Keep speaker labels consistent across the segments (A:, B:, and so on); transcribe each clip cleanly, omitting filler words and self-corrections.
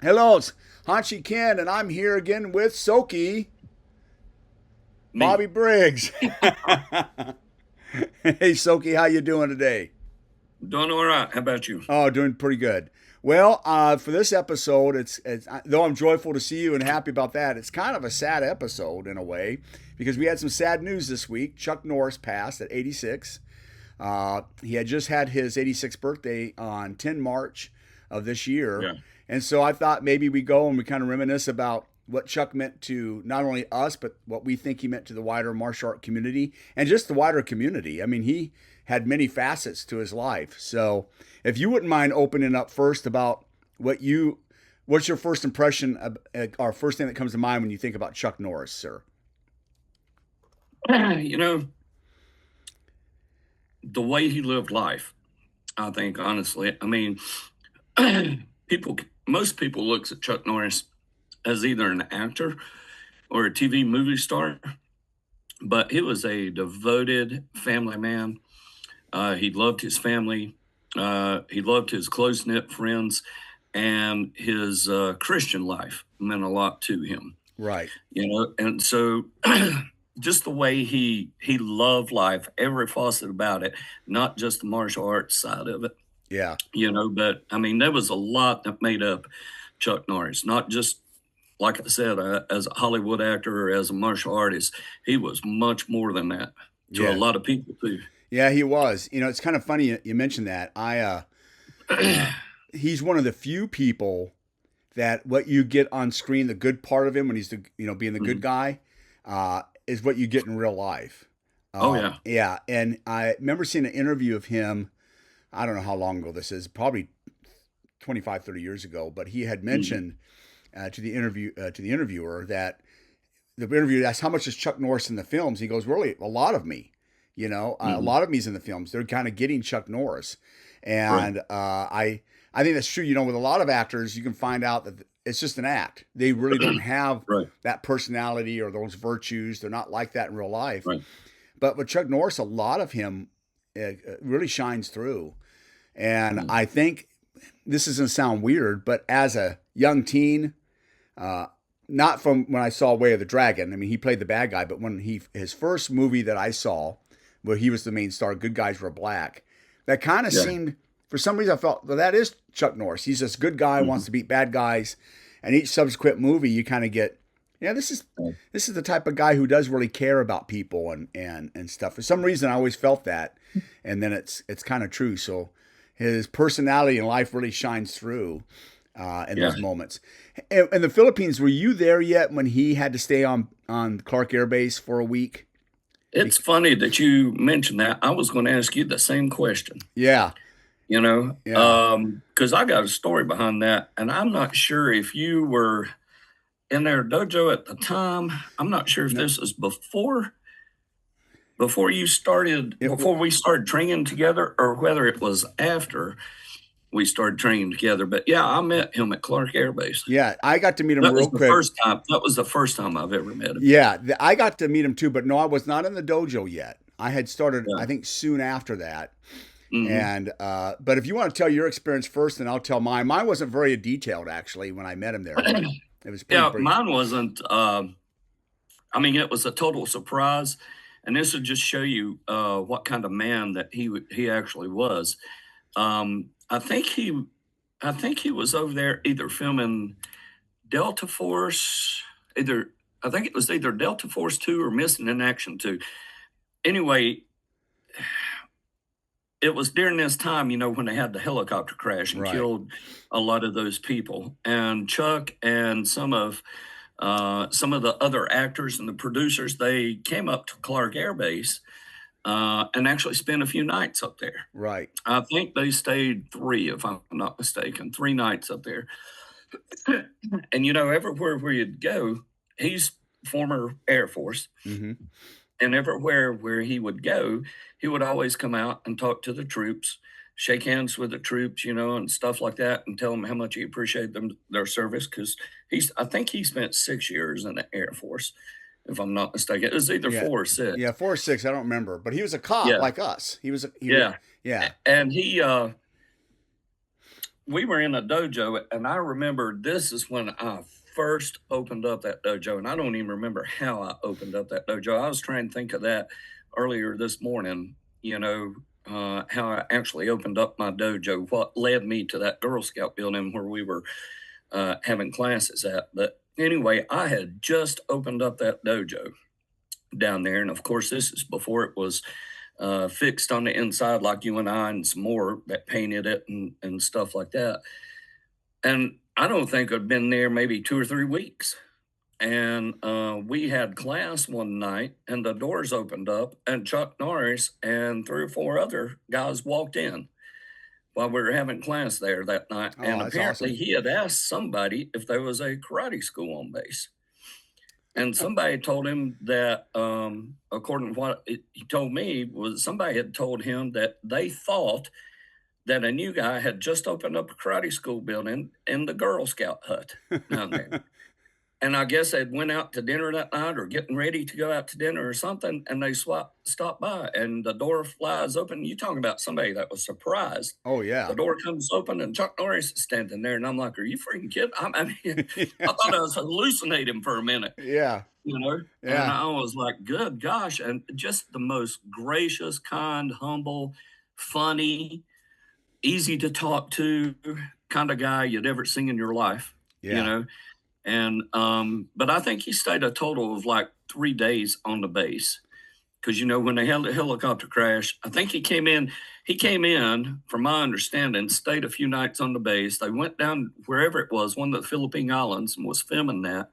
A: Hello, it's Hanshi Ken, and I'm here again with Soki, Bobby
B: Me.
A: Briggs. Hey, Soki, how you doing today?
B: Doing all right. How about you?
A: Oh, doing pretty good. Well, for this episode, it's though I'm joyful to see you and happy about that. It's kind of a sad episode in a way because we had some sad news this week. Chuck Norris passed at 86. He had just had his 86th birthday on 10 March of this year.
B: Yeah.
A: And so I thought maybe we go and we kind of reminisce about what Chuck meant to not only us, but what we think he meant to the wider martial art community and just the wider community. I mean, he had many facets to his life. So if you wouldn't mind opening up first about what's your first impression of, or first thing that comes to mind when you think about Chuck Norris, sir?
B: You know, the way he lived life, I think, honestly, I mean, most people looks at Chuck Norris as either an actor or a TV movie star, but he was a devoted family man. He loved his family. He loved his close knit friends, and his Christian life meant a lot to him.
A: Right.
B: And so just the way he loved life, every facet about it, not just the martial arts side of it,
A: Yeah.
B: but I mean, there was a lot that made up Chuck Norris, not just like I said, as a Hollywood actor or as a martial artist. He was much more than that to a
A: Yeah.
B: lot of people too.
A: Yeah, he was. It's kind of funny you mentioned that. He's one of the few people that what you get on screen, the good part of him when he's being the good
B: Mhm.
A: guy, is what you get in real life.
B: Oh yeah.
A: Yeah, and I remember seeing an interview of him. I don't know how long ago this is, probably 25, 30 years ago, but he had
B: Mhm.
A: mentioned to the interviewer that the interviewer asked how much is Chuck Norris in the films. He goes, really, a lot of me. A
B: Mhm.
A: lot of me's in the films. They're kind of getting Chuck Norris,
B: Right.
A: and I think that's true. With a lot of actors, you can find out that it's just an act. They really don't have
B: Right.
A: that personality or those virtues. They're not like that in real life.
B: Right.
A: But with Chuck Norris, a lot of him really shines through. And
B: Mhm.
A: I think this is going to sound weird, but as a young teen, uh, not from when I saw Way of the Dragon. I mean, he played the bad guy, but when his first movie that I saw, where he was the main star, Good Guys Were Black, that kind of
B: Yeah.
A: seemed, for some reason, I felt, well, that is Chuck Norris. He's this good guy,
B: Mhm.
A: wants to beat bad guys, and each subsequent movie, you kind of get, yeah,
B: Right.
A: this is the type of guy who does really care about people and stuff. For some reason, I always felt that, and then it's kind of true. So his personality in life really shines through in
B: Yeah.
A: those moments. In the Philippines, were you there yet when he had to stay on Clark Air Base for a week?
B: It's funny that you mentioned that. I was going to ask you the same question,
A: Yeah, yeah.
B: because I got a story behind that, and I'm not sure if you were in their dojo at the time. I'm not sure if
A: No,
B: this is before you started,
A: it,
B: before we started training together, or whether it was after we started training together. But yeah, I met him at Clark Air Base.
A: yeah. I got to meet him real quick.
B: That was the first time I've ever met him.
A: Yeah, I got to meet him too, but no, I was not in the dojo yet. I had started,
B: Yeah.
A: I think, soon after that.
B: Hmm.
A: And but if you want to tell your experience first, then I'll tell mine. Mine wasn't very detailed actually when I met him there. It was pretty
B: Yeah,
A: brief.
B: mine wasn't. I mean, it was a total surprise, and this would just show you what kind of man that he actually was. Um, I think he, I think he was over there either filming Delta Force, either I think it was either Delta Force 2 or Missing in Action 2. Anyway, it was during this time, when they had the helicopter crash and
A: Right.
B: killed a lot of those people. And Chuck and some of the other actors and the producers, they came up to Clark Air Base and actually spent a few nights up there.
A: Right.
B: I think they stayed three, if I'm not mistaken, 3 nights up there. And everywhere where you'd go, he's former Air Force,
A: Mm-hmm.
B: and everywhere where he would go, he would always come out and talk to the troops, shake hands with the troops, and stuff like that, and tell them how much he appreciated their service. Because I think he spent 6 years in the Air Force, if I'm not mistaken. It was either
A: Yeah.
B: 4 or 6.
A: Yeah, 4 or 6. I don't remember, but he was a cop
B: Yeah,
A: like us. He was.
B: yeah,
A: Yeah.
B: and he we were in a dojo, and I remember this is when I first opened up that dojo, and I don't even remember how I opened up that dojo. I was trying to think of that earlier this morning, how I actually opened up my dojo, what led me to that Girl Scout building where we were having classes at. But anyway, I had just opened up that dojo down there. And of course, this is before it was fixed on the inside like you and I and some more that painted it and stuff like that. And I don't think I'd been there maybe 2 or 3 weeks. And we had class one night, and the doors opened up, and Chuck Norris and 3 or 4 other guys walked in while we were having class there that night.
A: Oh,
B: And
A: that's
B: apparently,
A: awesome.
B: he had asked somebody if there was a karate school on base. And somebody told him that, according to what he told me, was somebody had told him that they thought that a new guy had just opened up a karate school building in the Girl Scout hut down there. And I guess they went out to dinner that night or getting ready to go out to dinner or something, and they stopped by, and the door flies open. You talking about somebody that was surprised.
A: Oh
B: The
A: yeah.
B: door comes open, and Chuck Norris is standing there, and I'm like, "Are you freaking kidding?" I mean, I
A: Yeah.
B: thought I was hallucinating for a minute,
A: Yeah.
B: you know? And
A: Yeah.
B: I was like, "Good gosh," and just the most gracious, kind, humble, funny, easy to talk to kind of guy you'd ever seen in your life, you
A: Yeah.
B: know? And but I think he stayed a total of like 3 days on the base because when they had the helicopter crash, I think he came in. He came in, from my understanding, stayed a few nights on the base. They went down wherever it was, one of the Philippine Islands, and was filming that.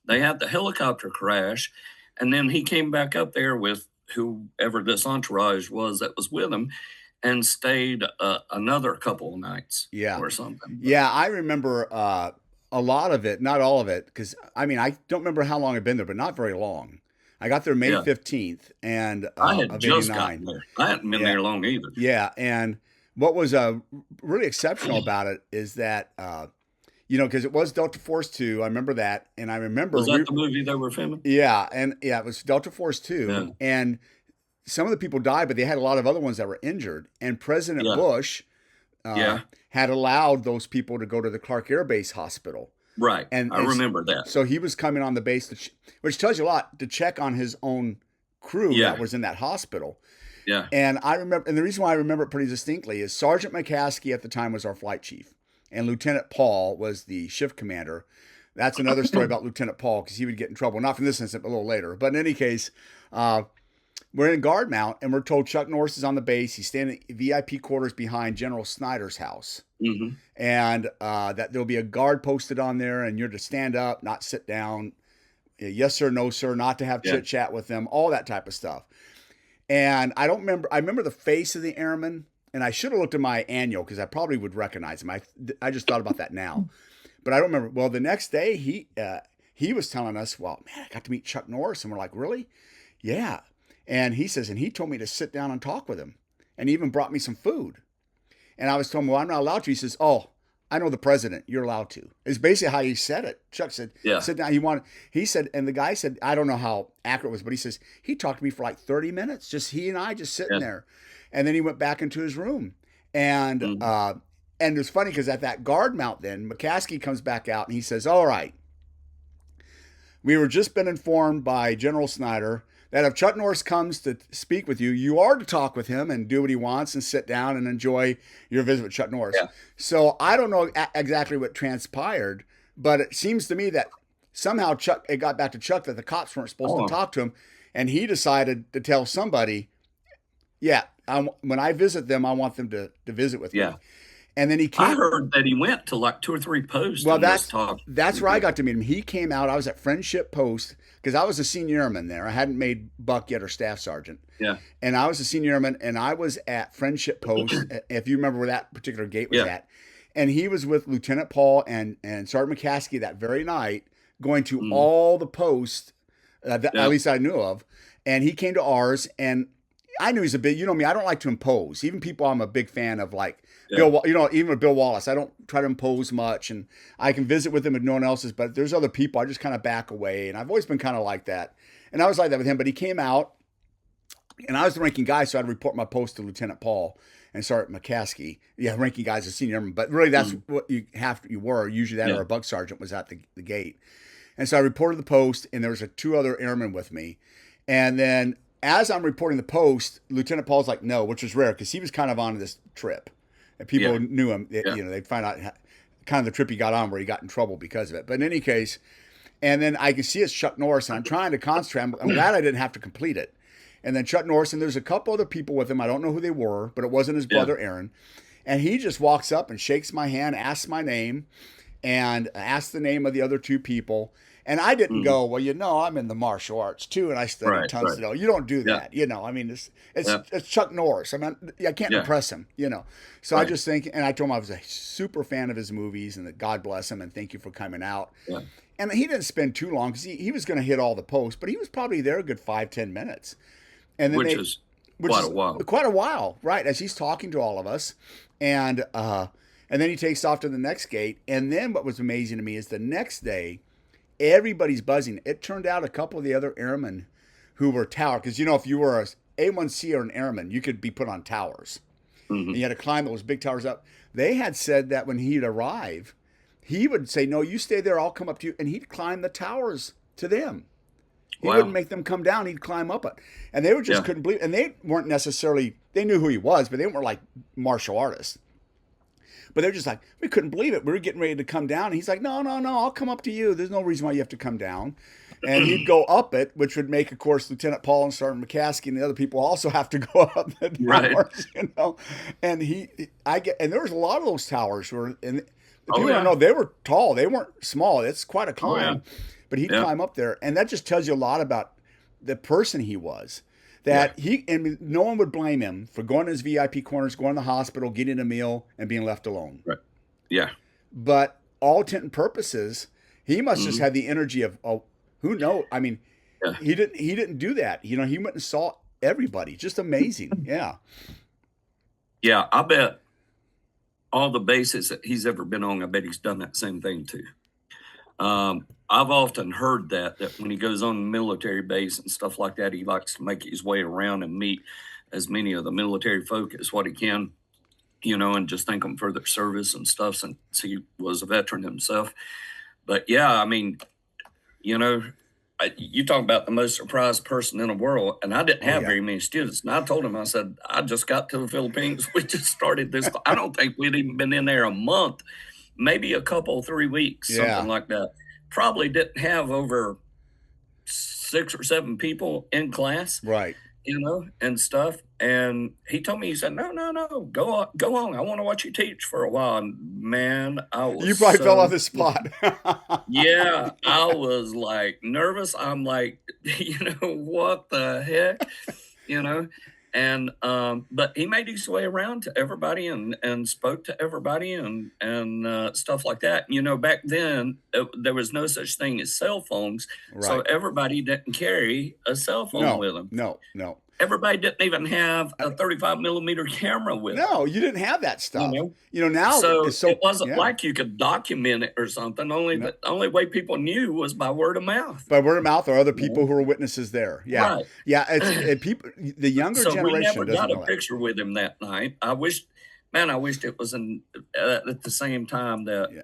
B: They had the helicopter crash, and then he came back up there with whoever this entourage was that was with him, and stayed another couple of nights
A: Yeah.
B: or something. But
A: Yeah, I remember a lot of it, not all of it, because I mean, I don't remember how long I've been there, but not very long. I got there May
B: yeah,
A: 15th and
B: I had
A: of
B: just
A: 89.
B: gotten there. I hadn't been
A: Yeah.
B: there long either.
A: Yeah. And what was really exceptional about it is that, because it was Delta Force 2. I remember that. And I remember
B: Was that the movie they were filming?
A: yeah. And yeah, it was Delta Force
B: Yeah,
A: 2. And some of the people died, but they had a lot of other ones that were injured. And President
B: yeah,
A: Bush uh,
B: yeah,
A: had allowed those people to go to the Clark Air Base Hospital.
B: right.
A: And,
B: I
A: and
B: remember that.
A: so he was coming on the base, which tells you a lot, to check on his own crew that
B: Yeah,
A: was in that hospital.
B: yeah,
A: And I remember, and the reason why I remember it pretty distinctly is Sergeant McCaskey at the time was our flight chief, and Lieutenant Paul was the shift commander. That's another story about Lieutenant Paul because he would get in trouble, not from this incident, but a little later. But in any case, uh, we're in guard mount, and we're told Chuck Norris is on the base. He's standing in VIP quarters behind General Snyder's house,
B: hmm,
A: and that there'll be a guard posted on there, and you're to stand up, not sit down. Yes sir, no sir, not to have
B: yeah,
A: chit chat with them, all that type of stuff. And I don't remember. I remember the face of the airman, and I should have looked at my annual because I probably would recognize him. I just thought about that now, but I don't remember. Well, the next day he was telling us, "Well, man, I got to meet Chuck Norris," and we're like, "Really?" Yeah. And he says, and he told me to sit down and talk with him, and he even brought me some food. And I was told, "Well, I'm not allowed to." He says, "Oh, I know the president. You're allowed to." It's basically how he said it. Chuck said,
B: yeah,
A: "Sit down." He said, and the guy said, I don't know how accurate it was, but he says he talked to me for like 30 minutes, just he and I just sitting
B: yeah,
A: there, and then he went back into his room, and
B: mhm,
A: and it's funny because at that guard mount, then McCaskey comes back out and he says, "All right, we were just been informed by General Snyder that if Chuck Norris comes to speak with you, you are to talk with him and do what he wants and sit down and enjoy your visit with Chuck Norris."
B: yeah,
A: So I don't know exactly what transpired, but it seems to me that somehow it got back to Chuck that the cops weren't supposed to
B: oh,
A: talk to him, and he decided to tell somebody, "Yeah, when I visit them, I want them to visit with
B: yeah.
A: me." And then he
B: I
A: came.
B: heard that he went to like 2 or 3 posts
A: Well,
B: and was
A: that's
B: talking
A: that's
B: to
A: where I
B: people.
A: got to meet him. He came out. I was at Friendship Post because I was a senior airman there. I hadn't made buck yet or staff sergeant,
B: Yeah,
A: and I was a senior airman, and I was at Friendship Post. If you remember where that particular gate was
B: yeah,
A: at, and he was with Lieutenant Paul and Sergeant McCaskey that very night, going to
B: mhm,
A: all the posts that at
B: yeah,
A: least I knew of, and he came to ours, and I knew he's a big. You know me, I don't like to impose. Even people I'm a big fan of, like
B: yeah,
A: Even with Bill Wallace, I don't try to impose much, and I can visit with him if no one else is. But there's other people I just kind of back away, and I've always been kind of like that. And I was like that with him. But he came out, And I was the ranking guy, so I'd report my post to Lieutenant Paul and Sergeant McCaskey. Yeah, ranking guy's a senior airman, but really that's what you were. Usually that or a bug sergeant was at the gate. And so I reported the post, and there was two other airmen with me. And then as I'm reporting the post, Lieutenant Paul's like, no, which was rare because he was kind of on this trip. And people knew him. They'd find out kind of the trip he got on where he got in trouble because of it. But in any case, and then I can see it's Chuck Norris, and I'm trying to concentrate. I'm glad I didn't have to complete it. And then Chuck Norris, and there's a couple other people with him. I don't know who they were, but it wasn't his brother, Aaron. And he just walks up and shakes my hand, asks my name, and asks the name of the other two people. And I didn't go, well, I'm in the martial arts too, and I study tons of it. You don't do that, I mean, it's Chuck Norris. I mean, I can't impress him, So I just think, and I told him I was a super fan of his movies, and that God bless him, and thank you for coming out. Yeah. And he didn't spend too long because he was going to hit all the posts, but he was probably there a good 5-10 minutes. And then
B: which is quite a while.
A: Quite a while, right? As he's talking to all of us, and then he takes off to the next gate. And then what was amazing to me is the next day, everybody's buzzing. It turned out a couple of the other airmen who were tower, because if you were a A1C or an airman, you could be put on towers. Mm-hmm. And you had to climb those big towers up. They had said that when he'd arrive, he would say, "No, you stay there. I'll come up to you," and he'd climb the towers to them. He wouldn't make them come down. He'd climb up it. And they just couldn't believe it. And they weren't necessarily, they knew who he was, but they weren't like martial artists. But they're just like, we couldn't believe it. We were getting ready to come down. And he's like, no, I'll come up to you. There's no reason why you have to come down. And he'd go up it, which would make, of course, Lieutenant Paul and Sergeant McCaskey and the other people also have to go up the towers, And and there was a lot of those towers and the people don't know, they were tall. They weren't small. It's quite a climb. But he'd climb up there, and that just tells you a lot about the person he was. That no one would blame him for going to his VIP corners, going to the hospital, getting a meal, and being left alone.
B: Right. Yeah.
A: But all intent and purposes, he must just have the energy of, who knows? I mean, he didn't do that. He went and saw everybody. Just amazing. Yeah.
B: Yeah, I bet all the bases that he's ever been on, I bet he's done that same thing too. I've often heard that when he goes on military base and stuff like that, he likes to make his way around and meet as many of the military folk as what he can, and just thank them for their service and stuff, since he was a veteran himself. But yeah, I mean, you talk about the most surprised person in the world, and I didn't have very many students. And I told him, I said, I just got to the Philippines. We just started this. I don't think we'd even been in there a month, maybe a couple, 3 weeks, something like that. Probably didn't have over 6 or 7 people in class,
A: right?
B: And stuff. And he told me, he said, no, go on. I want to watch you teach for a while. And man,
A: you probably fell off the spot.
B: Yeah, I was like nervous. I'm like, what the heck, And but he made his way around to everybody and spoke to everybody and stuff like that. Back then there was no such thing as cell phones, so everybody didn't carry a cell phone with them.
A: No.
B: Everybody didn't even have a 35 millimeter camera with them.
A: No, you didn't have that stuff. Now
B: so it wasn't like you could document it or something. The only way people knew was by word of mouth.
A: By word of mouth, or other people who were witnesses there. Yeah, yeah. People, the younger generation.
B: We never got a
A: know
B: picture with him that night. I wished it was at the same time that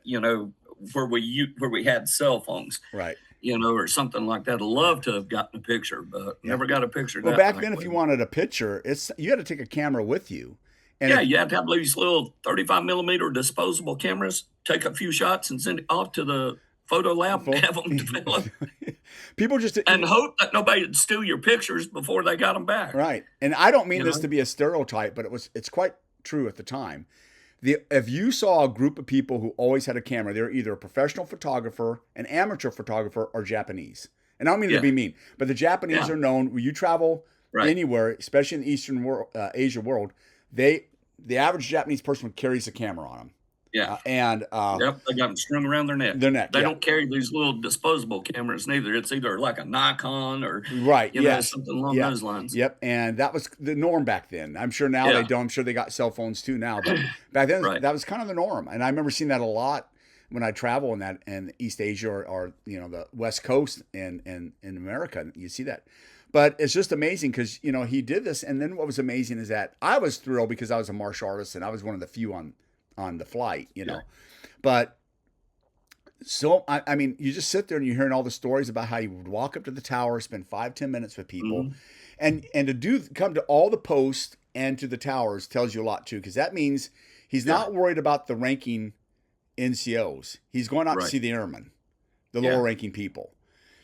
B: where we had cell phones.
A: Right.
B: Or something like that. I'd love to have gotten a picture, but never got a picture.
A: Well, back then, if you wanted a picture, you had to take a camera with you.
B: And you had to have these little 35 millimeter disposable cameras, take a few shots and send it off to the photo lab, have them develop.
A: People just
B: and hope that nobody would steal your pictures before they got them back.
A: Right. And I don't mean this to be a stereotype, but it's quite true at the time. If you saw a group of people who always had a camera, they're either a professional photographer, an amateur photographer, or Japanese. And I don't mean to be mean, but the Japanese are known when you travel anywhere, especially in the Eastern world, Asia world, the average Japanese person carries a camera on them.
B: Yeah.
A: And
B: they got them strung around their neck. They don't carry these little disposable cameras neither. It's either like a Nikon or something along those lines.
A: Yep. And that was the norm back then. I'm sure now they don't. I'm sure they got cell phones too now, but back then that was kind of the norm. And I remember seeing that a lot when I travel in East Asia or the West Coast in America. You see that. But it's just amazing because he did this, and then what was amazing is that I was thrilled because I was a martial artist and I was one of the few on the flight.
B: Yeah.
A: But so I mean, you just sit there and you're hearing all the stories about how he would walk up to the tower, spend 5-10 minutes with people,
B: Hmm.
A: and to come to all the posts and to the towers tells you a lot too, because that means he's
B: Yeah.
A: not worried about the ranking NCOs. He's going out to
B: Right.
A: see the airmen, the
B: Yeah.
A: lower ranking people.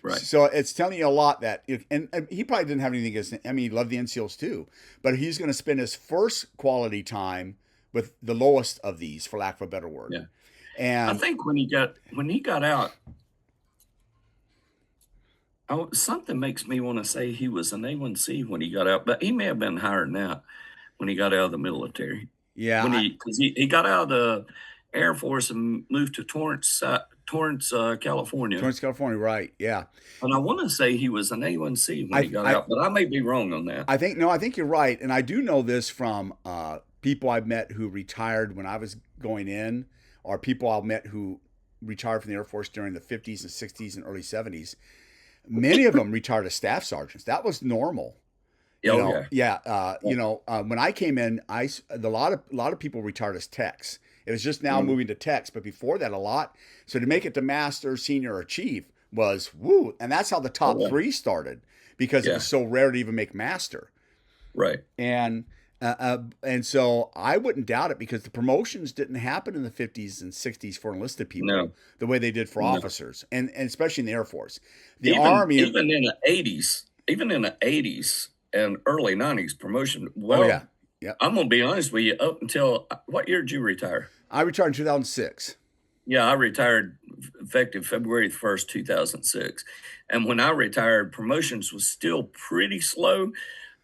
B: Right.
A: So it's telling you a lot that, and he probably didn't have anything against. I mean, he loved the NCOs too, but he's going to spend his first quality time with the lowest of these, for lack of a better word.
B: Yeah. I
A: And
B: think when he got out, something makes me want to say he was an A1C when he got out, but he may have been higher than that when he got out of the military.
A: yeah,
B: Because he got out of the Air Force and moved to Torrance, California.
A: Torrance, California, right? Yeah,
B: And I want to say he was an A1C when he
A: I,
B: got
A: I,
B: out, but I may be wrong on that.
A: I think no, I think you're right, and I do know this from people I've met who retired when I was going in, or people I've met who retired from the Air Force during the 50s and 60s and early 70s. Many of them retired as staff sergeants. That was normal.
B: Oh yeah.
A: Yeah.
B: Yeah.
A: When I came in, a lot of people retired as techs. It was just now
B: Mhm.
A: moving to techs, but before that, a lot. So to make it to master, senior, or chief was woo, and that's how the top
B: Oh yeah.
A: three started because it
B: Yeah.
A: was so rare to even make master.
B: Right.
A: And and so I wouldn't doubt it because the promotions didn't happen in the 50s and 60s for enlisted people
B: No.
A: the way they did for
B: No.
A: officers, and especially in the Air Force. The
B: Even
A: Army,
B: even in the 80s, even in the 80s and early 90s, promotion.
A: oh yeah,
B: Well,
A: yeah.
B: I'm gonna be honest with you. Up until what year did you retire?
A: I retired in 2006.
B: Yeah, I retired effective February 1st, 2006. And when I retired, promotions was still pretty slow,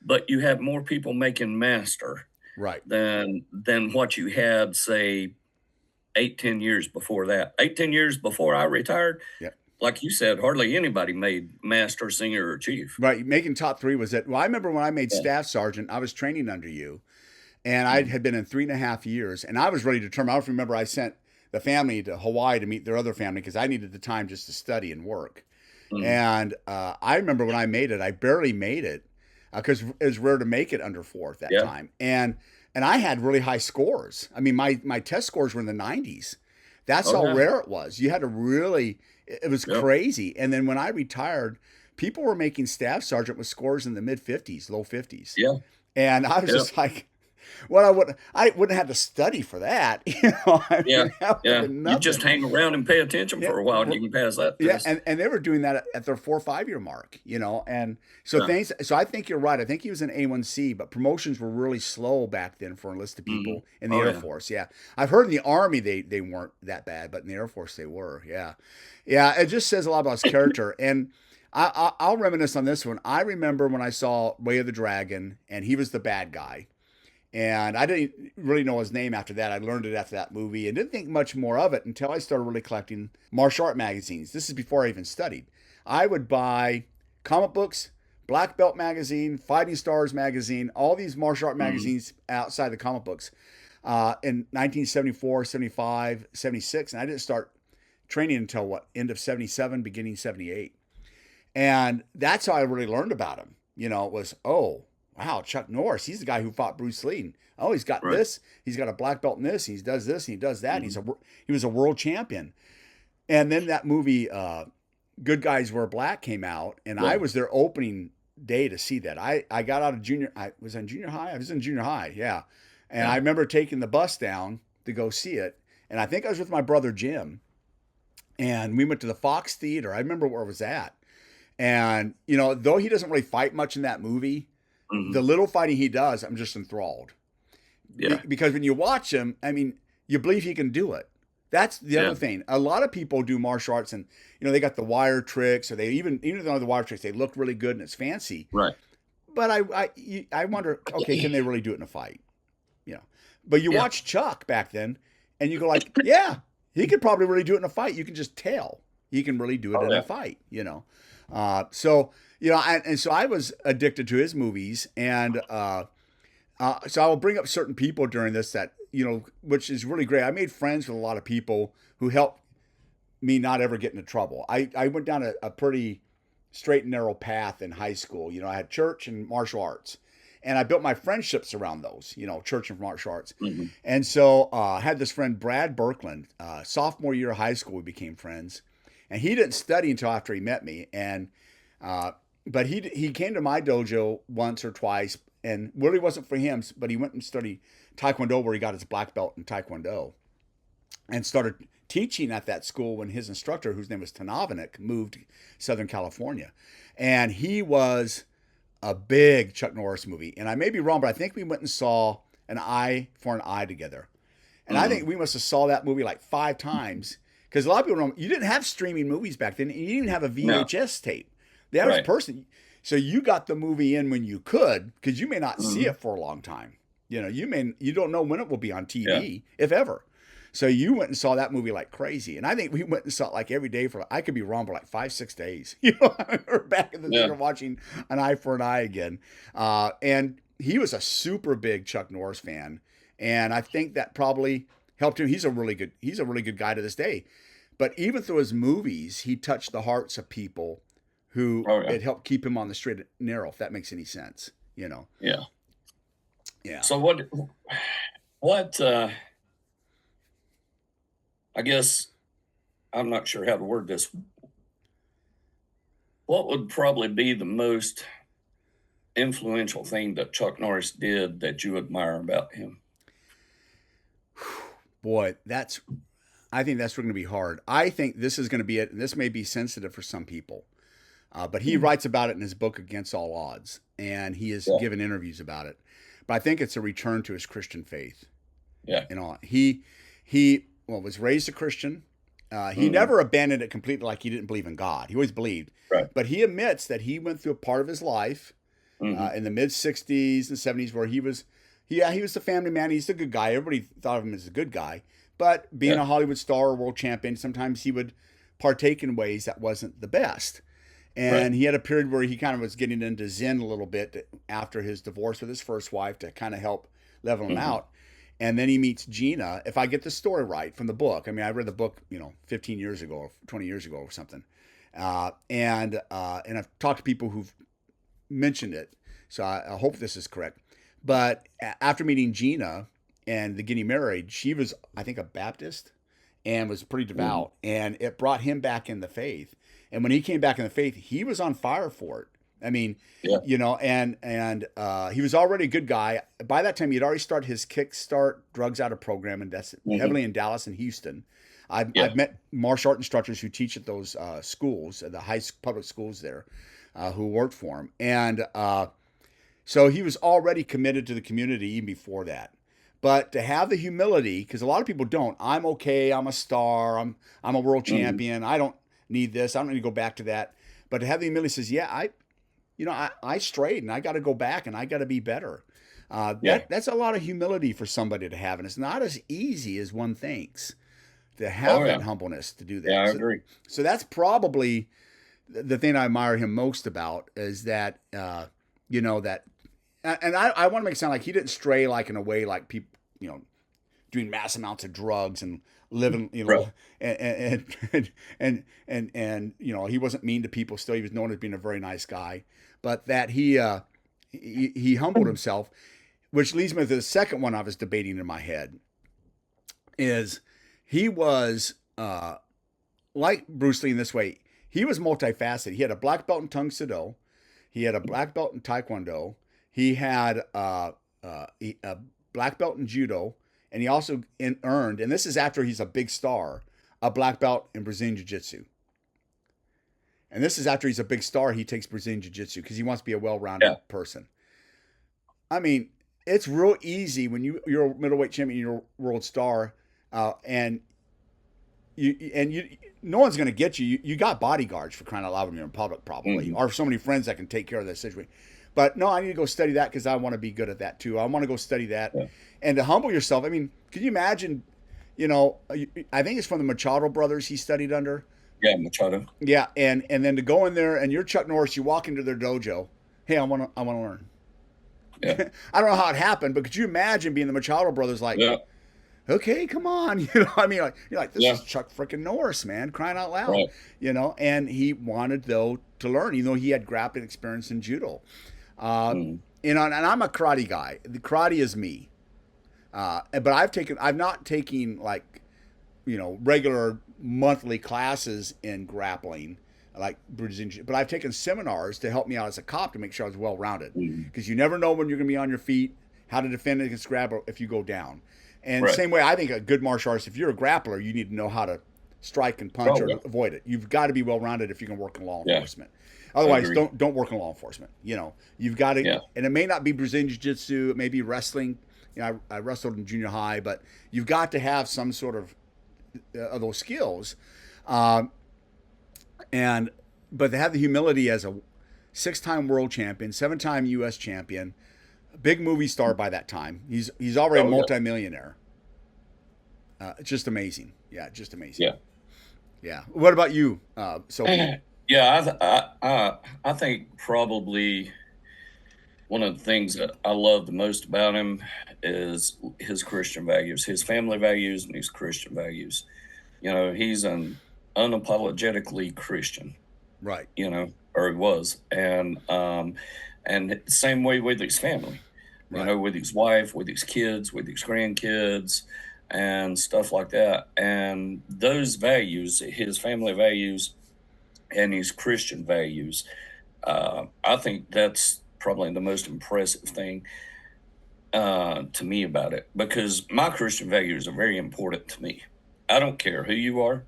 B: but you had more people making master
A: Right.
B: than what you had, say, 8, 10 years before that. 8, 10 years before I retired,
A: Yeah.
B: like you said, hardly anybody made master, senior, or chief.
A: Right. Making top three was it. Well, I remember when I made
B: Yeah.
A: staff sergeant, I was training under you, and I
B: Mhm.
A: had been in 3.5 years, and I was ready to term. I don't remember I sent the family to Hawaii to meet their other family because I needed the time just to study and work.
B: Mhm.
A: And I remember when I made it, I barely made it because it was rare to make it under four at that
B: Yeah.
A: time. And I had really high scores. I mean, my test scores were in the 90s. That's
B: Oh
A: how
B: yeah.
A: rare it was. You had to really, it was
B: Yep.
A: crazy. And then when I retired, people were making staff sergeant with scores in the mid 50s, low 50s.
B: Yeah.
A: And I was
B: Yeah.
A: just like, well, I wouldn't have to study for that. I
B: Yeah.
A: mean, that would have
B: Yeah.
A: been
B: You just
A: nothing.
B: hang around and pay attention
A: Yeah.
B: for a while, and you can pass that
A: Yeah,
B: test.
A: and they were doing that at their 4 or 5 year mark, and so
B: Yeah.
A: things. So I think you're right. I think he was an A1C, but promotions were really slow back then for enlisted
B: Mhm.
A: people in the
B: Oh
A: Air
B: yeah.
A: Force. Yeah, I've heard in the Army they weren't that bad, but in the Air Force they were. Yeah, yeah. It just says a lot about his character, and I'll reminisce on this one. I remember when I saw Way of the Dragon, and he was the bad guy. And I didn't really know his name after that. I learned it after that movie and didn't think much more of it until I started really collecting martial art magazines. This is before I even studied. I would buy comic books, Black Belt magazine, Fighting Stars magazine, all these martial art
B: Mhm.
A: magazines outside the comic books in 1974, 75, 76. And I didn't start training until end of 77, beginning 78. And that's how I really learned about him. It was, oh, wow, Chuck Norris. He's the guy who fought Bruce Lee. And, oh, he's got
B: Right.
A: this. He's got a black belt in this. He does this and he does that. And
B: Mhm.
A: he was a world champion. And then that movie, Good Guys Wear Black, came out, and I
B: Yeah.
A: was there opening day to see that. I got out of I was in junior high. I was in junior high, yeah. And I
B: Yeah.
A: remember taking the bus down to go see it. And I think I was with my brother Jim, and we went to the Fox Theater. I remember where it was at. And, though he doesn't really fight much in that movie, the
B: Mhm.
A: little fighting he does, I'm just enthralled.
B: Yeah.
A: Because when you watch him, I mean, you believe he can do it. That's the
B: Yeah.
A: other thing. A lot of people do martial arts and, they got the wire tricks, or they even if they don't have the wire tricks, they look really good and it's fancy.
B: Right.
A: But I wonder, okay, can they really do it in a fight? You know. But you
B: Yeah.
A: watch Chuck back then and you go like, yeah, he could probably really do it in a fight. You can just tell he can really do it
B: Oh
A: in
B: yeah.
A: a fight. And so I was addicted to his movies, and so I will bring up certain people during this that which is really great. I made friends with a lot of people who helped me not ever get into trouble. I went down a pretty straight and narrow path in high school. You know, I had church and martial arts, and I built my friendships around those. You know, church and martial arts.
B: Hmm.
A: And so I had this friend Brad Birkland. Sophomore year of high school, we became friends, and he didn't study until after he met me. And but he came to my dojo once or twice, and really wasn't for him. But he went and studied Taekwondo, where he got his black belt in Taekwondo, and started teaching at that school when his instructor, whose name was Tanavanik, moved to Southern California. And he was a big Chuck Norris movie. And I may be wrong, but I think we went and saw An Eye for an Eye together. And I think we must have saw that movie like 5 times. Because a lot of people don't, you didn't have streaming movies back then. And you didn't have a
B: No.
A: VHS tape. The average
B: Right.
A: person, so you got the movie in when you could, because you may not see it for a long time. You know, you don't know when it will be on TV, if ever. So you went and saw that movie like crazy. And I think we went and saw it like every day for, I could be wrong, but like 5-6 days. You know, we're back in the theater watching An Eye for an Eye again. And he was a super big Chuck Norris fan. And I think that probably helped him. He's a really good guy to this day. But even through his movies, he touched the hearts of people who it helped keep him on the straight and narrow, if that makes any sense, you know?
B: Yeah.
A: Yeah.
B: So what, I guess I'm not sure how to word this. What would probably be the most influential thing that Chuck Norris did that you admire about him?
A: Boy, I think that's going to be hard. I think this is going to be it, and this may be sensitive for some people. But he writes about it in his book Against All Odds, and he has given interviews about it. But I think it's a return to his Christian faith.
B: Yeah.
A: You know, he was raised a Christian. He never abandoned it completely, like he didn't believe in God. He always believed.
B: Right.
A: But he admits that he went through a part of his life in the mid 60s and 70s where he was the family man. He's a good guy. Everybody thought of him as a good guy. But being a Hollywood star or world champion, sometimes he would partake in ways that wasn't the best. And he had a period where he kind of was getting into Zen a little bit after his divorce with his first wife to kind of help level him out. And then he meets Gina, if I get the story right from the book. I mean, I read the book, 15 years ago or 20 years ago or something. And I've talked to people who've mentioned it. So I hope this is correct. But after meeting Gina and getting married, she was, I think, a Baptist and was pretty devout. And it brought him back in the faith. And when he came back in the faith, he was on fire for it. I mean, and he was already a good guy. By that time, he had already started his Kickstart Drugs Out of program, and that's heavily in Dallas and Houston. I've met martial art instructors who teach at those schools, the public schools there, who worked for him. And so he was already committed to the community even before that. But to have the humility, because a lot of people don't. I'm okay. I'm a star. I'm a world champion. I don't need this. I don't need to go back to that. But to have the humility says, I strayed and I got to go back and I got to be better. That's a lot of humility for somebody to have. And it's not as easy as one thinks to have that humbleness to do that.
B: Yeah, I agree.
A: So that's probably the thing I admire him most about is that, and I want to make it sound like he didn't stray like in a way like people, doing mass amounts of drugs and living, and he wasn't mean to people. Still, he was known as being a very nice guy, but that he humbled himself, which leads me to the second one I was debating in my head. Is he was like Bruce Lee in this way? He was multifaceted. He had a black belt in Tung Sido, he had a black belt in Taekwondo, he had a black belt in Judo. And he also earned, and this is after he's a big star, a black belt in Brazilian Jiu-Jitsu. And this is after he's a big star, he takes Brazilian Jiu-Jitsu because he wants to be a well-rounded person. I mean, it's real easy when you're a middleweight champion, you're a world star, and no one's going to get you. You got bodyguards for crying out loud when you're in public, probably, or so many friends that can take care of that situation. But no, I need to go study that because I want to be good at that too. I want to go study that. Yeah. And to humble yourself, I mean, can you imagine, I think it's from the Machado brothers he studied under.
B: Yeah, Machado.
A: Yeah, and then to go in there and you're Chuck Norris, you walk into their dojo. Hey, I want to learn.
B: Yeah.
A: I don't know how it happened, but could you imagine being the Machado brothers like, Okay, come on. I mean, like, you're like, this
B: Yeah,
A: is Chuck freaking Norris, man, crying out loud.
B: right.
A: And he wanted though to learn, even though he had grappling experience in judo. Uh,
B: Mm,
A: and I'm a karate guy. The karate is me. But I've not taken like, regular monthly classes in grappling, like Brazilian Jiu- but I've taken seminars to help me out as a cop to make sure I was well rounded.
B: mm,
A: Because you never know when you're going to be on your feet, how to defend against grab if you go down. And
B: right.
A: same way, I think a good martial artist, if you're a grappler, you need to know how to strike and punch
B: Oh,
A: or
B: yeah.
A: avoid it. You've got to be well rounded if you can work in law
B: Yeah,
A: enforcement.
B: I
A: Otherwise,
B: agree.
A: don't work in law enforcement. You've got to,
B: Yeah,
A: and it may not be Brazilian Jiu Jitsu, it may be wrestling. I wrestled in junior high, but you've got to have some sort of those skills, um, and but to have the humility as a 6-time world champion, 7-time U.S. champion, big movie star by that time. He's already a
B: oh, yeah,
A: multimillionaire. It's just amazing. Yeah, just amazing.
B: yeah.
A: Yeah. What about you, Sophie?
B: Yeah, I think probably one of the things that I love the most about him is his Christian values, his family values, and his Christian values. He's an unapologetically Christian,
A: Right.
B: or he was, and same way with his family,
A: Right.
B: with his wife, with his kids, with his grandkids, and stuff like that. And those values, his family values and his Christian values, I think that's probably the most impressive thing to me about it, because my Christian values are very important to me. I don't care who you are.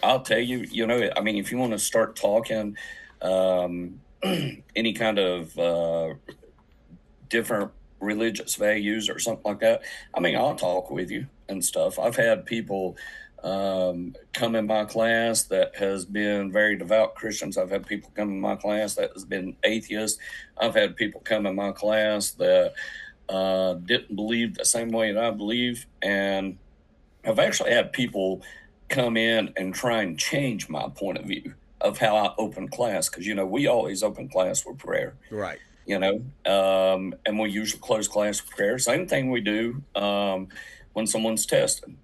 B: I'll tell you, I mean, if you want to start talking um, any kind of different religious values or something like that, I mean, I'll talk with you and stuff. I've had people come in my class that has been very devout Christians. I've had people come in my class that has been atheists. I've had people come in my class that didn't believe the same way that I believe. And I've actually had people come in and try and change my point of view of how I open class. Because, we always open class with prayer,
A: Right.
B: and we usually close class with prayer. Same thing we do when someone's tested.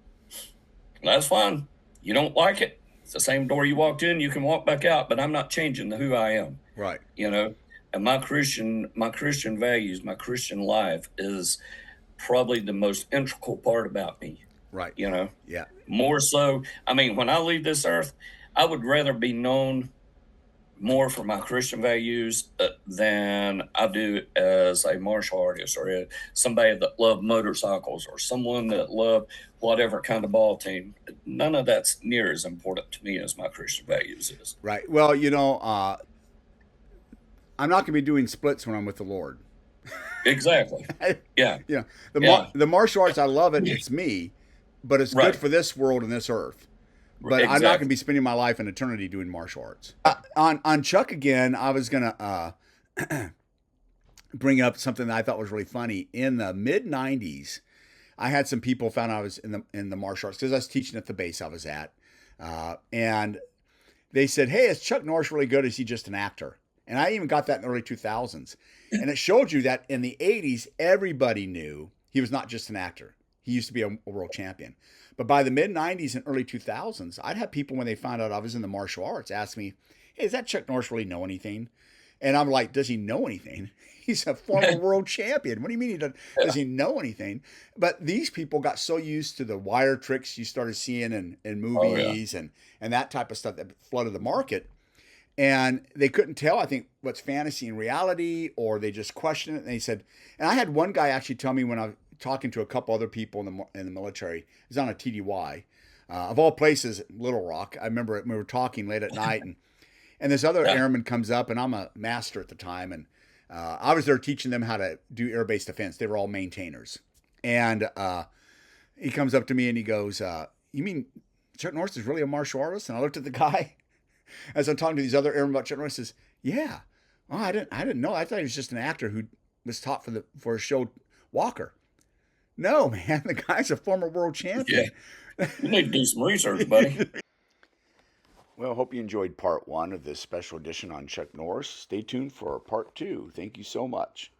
B: That's fine. You don't like it. It's the same door you walked in. You can walk back out, but I'm not changing who I am.
A: Right.
B: You know, and my Christian values, my Christian life is probably the most integral part about me.
A: Right.
B: You know,
A: Yeah.
B: more so. I mean, when I leave this earth, I would rather be known more for my Christian values than I do as a martial artist or somebody that loved motorcycles or someone that loved whatever kind of ball team. None of that's near as important to me as my Christian values is.
A: Right. Well, I'm not going to be doing splits when I'm with the Lord.
B: Exactly. Yeah.
A: you know,
B: Yeah.
A: the martial arts, I love it. It's me, but it's good
B: Right.
A: for this world and this earth. But I'm not going to
B: Exactly.
A: be spending my life in eternity doing martial arts. On Chuck again, I was going to bring up something that I thought was really funny. In the mid '90s, I had some people found I was in the martial arts because I was teaching at the base I was at, and they said, "Hey, is Chuck Norris really good? Or is he just an actor?" And I even got that in the early 2000s, and it showed you that in the '80s, everybody knew he was not just an actor. He used to be a world champion. But by the mid '90s and early 2000s, I'd have people when they found out I was in the martial arts ask me, "Hey, does that Chuck Norris really know anything?" And I'm like, "Does he know anything? He's a former world champion. What do you mean does he know anything?" But these people got so used to the wire tricks you started seeing in
B: Oh yeah.
A: movies and that type of stuff that flooded the market. And they couldn't tell, I think, what's fantasy and reality, or they just questioned it. And they said, and I had one guy actually tell me when I was talking to a couple other people in the military, he's on a TDY, of all places, Little Rock. I remember we were talking late at night, and this other
B: Yeah.
A: airman comes up, and I'm a master at the time, and I was there teaching them how to do air-based defense. They were all maintainers, and he comes up to me and he goes, "You mean Chuck Norris is really a martial artist?" And I looked at the guy as I'm talking to these other airmen about Chuck Norris. Says, "Yeah, well, I didn't know. I thought he was just an actor who was taught for a show Walker." No, man, the guy's a former world
B: Yeah.
A: champion.
B: You need to do some research, buddy.
A: Well, hope you enjoyed part one of this special edition on Chuck Norris. Stay tuned for part two. Thank you so much.